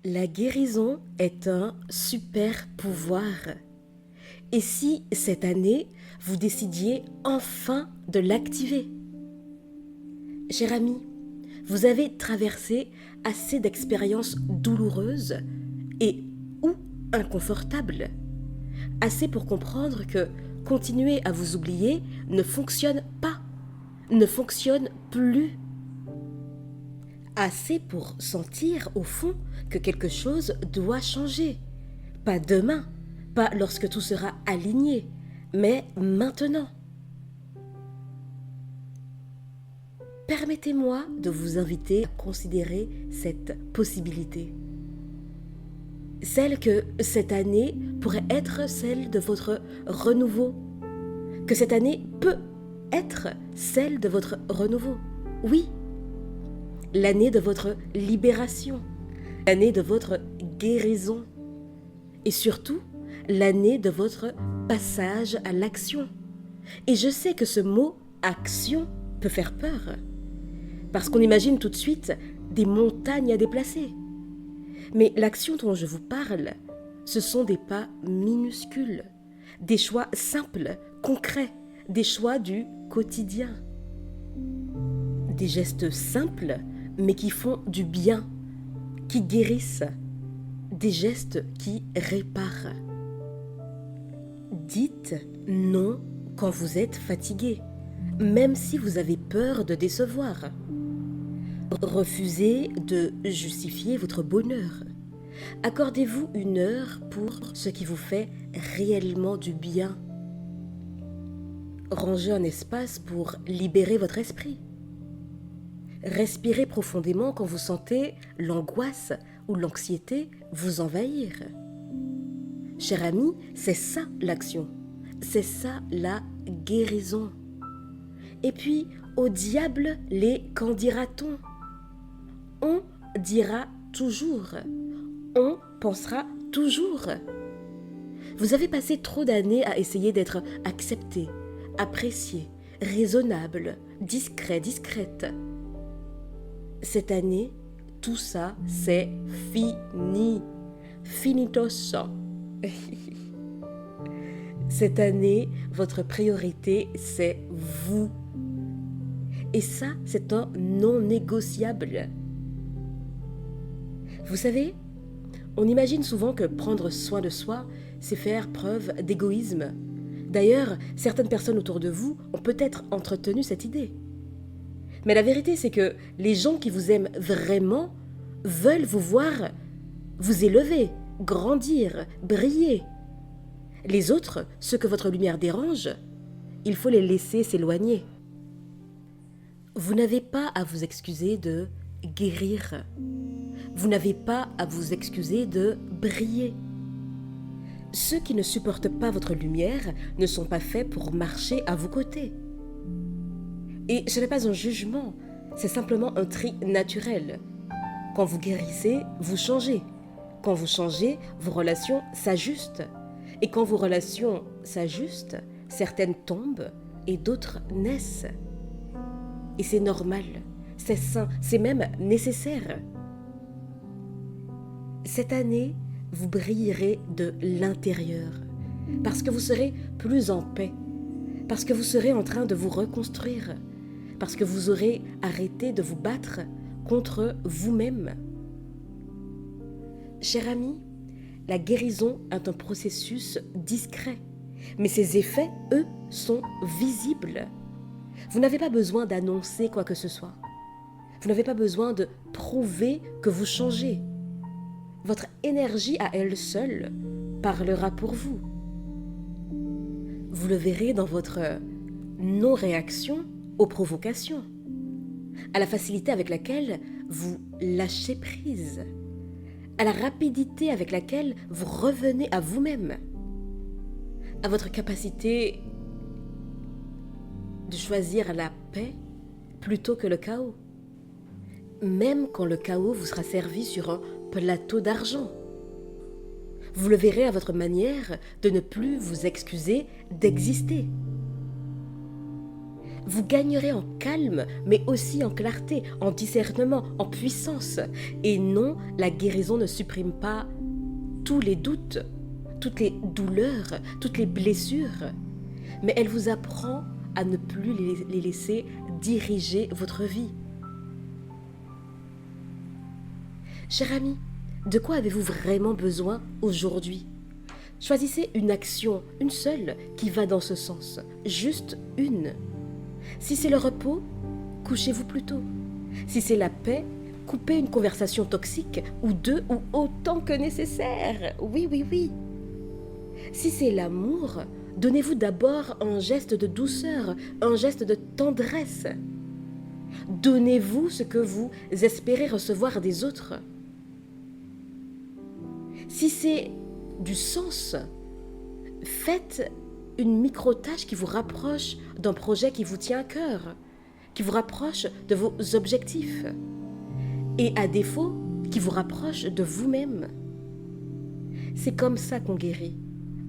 La guérison est un super pouvoir. Et si cette année, vous décidiez enfin de l'activer? Cher ami, vous avez traversé assez d'expériences douloureuses et ou inconfortables, assez pour comprendre que continuer à vous oublier ne fonctionne pas, ne fonctionne plus. Assez pour sentir, au fond, que quelque chose doit changer. Pas demain, pas lorsque tout sera aligné, mais maintenant. Permettez-moi de vous inviter à considérer cette possibilité. Celle que cette année pourrait être celle de votre renouveau. Que cette année peut être celle de votre renouveau. Oui, l'année de votre libération, l'année de votre guérison et surtout l'année de votre passage à l'action. Et je sais que ce mot « action » peut faire peur, parce qu'on imagine tout de suite des montagnes à déplacer. Mais l'action dont je vous parle, ce sont des pas minuscules, des choix simples, concrets, des choix du quotidien. Des gestes simples, mais qui font du bien, qui guérissent, des gestes qui réparent. Dites non quand vous êtes fatigué, même si vous avez peur de décevoir. Refusez de justifier votre bonheur. Accordez-vous une heure pour ce qui vous fait réellement du bien. Rangez un espace pour libérer votre esprit. Respirez profondément quand vous sentez l'angoisse ou l'anxiété vous envahir. Cher ami, c'est ça l'action, c'est ça la guérison. Et puis, au diable les qu'en dira-t-on? On dira toujours, on pensera toujours. Vous avez passé trop d'années à essayer d'être accepté, apprécié, raisonnable, discret, discrète. Cette année, tout ça, c'est fini. Finitos. Cette année, votre priorité, c'est vous. Et ça, c'est un non négociable. Vous savez, on imagine souvent que prendre soin de soi, c'est faire preuve d'égoïsme. D'ailleurs, certaines personnes autour de vous ont peut-être entretenu cette idée. Mais la vérité, c'est que les gens qui vous aiment vraiment veulent vous voir vous élever, grandir, briller. Les autres, ceux que votre lumière dérange, il faut les laisser s'éloigner. Vous n'avez pas à vous excuser de guérir. Vous n'avez pas à vous excuser de briller. Ceux qui ne supportent pas votre lumière ne sont pas faits pour marcher à vos côtés. Et ce n'est pas un jugement, c'est simplement un tri naturel. Quand vous guérissez, vous changez. Quand vous changez, vos relations s'ajustent. Et quand vos relations s'ajustent, certaines tombent et d'autres naissent. Et c'est normal, c'est sain, c'est même nécessaire. Cette année, vous brillerez de l'intérieur, parce que vous serez plus en paix, parce que vous serez en train de vous reconstruire, parce que vous aurez arrêté de vous battre contre vous-même. Cher ami, la guérison est un processus discret, mais ses effets, eux, sont visibles. Vous n'avez pas besoin d'annoncer quoi que ce soit. Vous n'avez pas besoin de prouver que vous changez. Votre énergie à elle seule parlera pour vous. Vous le verrez dans votre non-réaction aux provocations, à la facilité avec laquelle vous lâchez prise, à la rapidité avec laquelle vous revenez à vous-même, à votre capacité de choisir la paix plutôt que le chaos, même quand le chaos vous sera servi sur un plateau d'argent. Vous le verrez à votre manière de ne plus vous excuser d'exister. Vous gagnerez en calme, mais aussi en clarté, en discernement, en puissance. Et non, la guérison ne supprime pas tous les doutes, toutes les douleurs, toutes les blessures, mais elle vous apprend à ne plus les laisser diriger votre vie. Cher ami, de quoi avez-vous vraiment besoin aujourd'hui? Choisissez une action, une seule, qui va dans ce sens, juste une. Si c'est le repos, couchez-vous plus tôt. Si c'est la paix, coupez une conversation toxique, ou deux, ou autant que nécessaire. Oui, oui, oui. Si c'est l'amour, donnez-vous d'abord un geste de douceur, un geste de tendresse. Donnez-vous ce que vous espérez recevoir des autres. Si c'est du sens, faites une micro-tâche qui vous rapproche d'un projet qui vous tient à cœur, qui vous rapproche de vos objectifs, et à défaut, qui vous rapproche de vous-même. C'est comme ça qu'on guérit,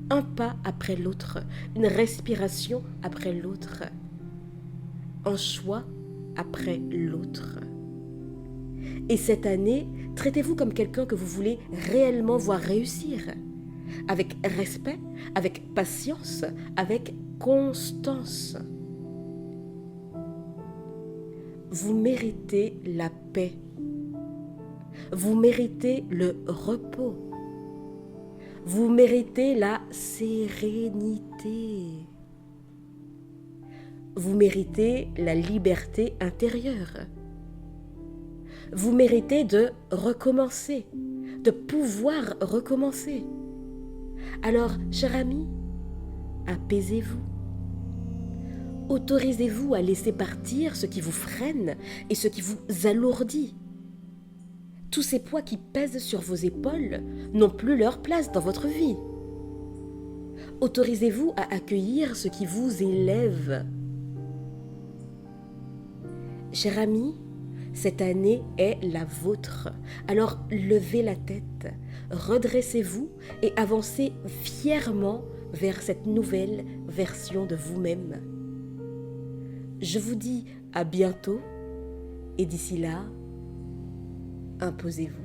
un pas après l'autre, une respiration après l'autre, un choix après l'autre. Et cette année, traitez-vous comme quelqu'un que vous voulez réellement voir réussir, avec respect, avec patience, avec constance. Vous méritez la paix. Vous méritez le repos. Vous méritez la sérénité. Vous méritez la liberté intérieure. Vous méritez de recommencer, de pouvoir recommencer. Alors, cher ami, apaisez-vous. Autorisez-vous à laisser partir ce qui vous freine et ce qui vous alourdit. Tous ces poids qui pèsent sur vos épaules n'ont plus leur place dans votre vie. Autorisez-vous à accueillir ce qui vous élève. Cher ami, cette année est la vôtre. Alors levez la tête, redressez-vous et avancez fièrement vers cette nouvelle version de vous-même. Je vous dis à bientôt et d'ici là, imposez-vous.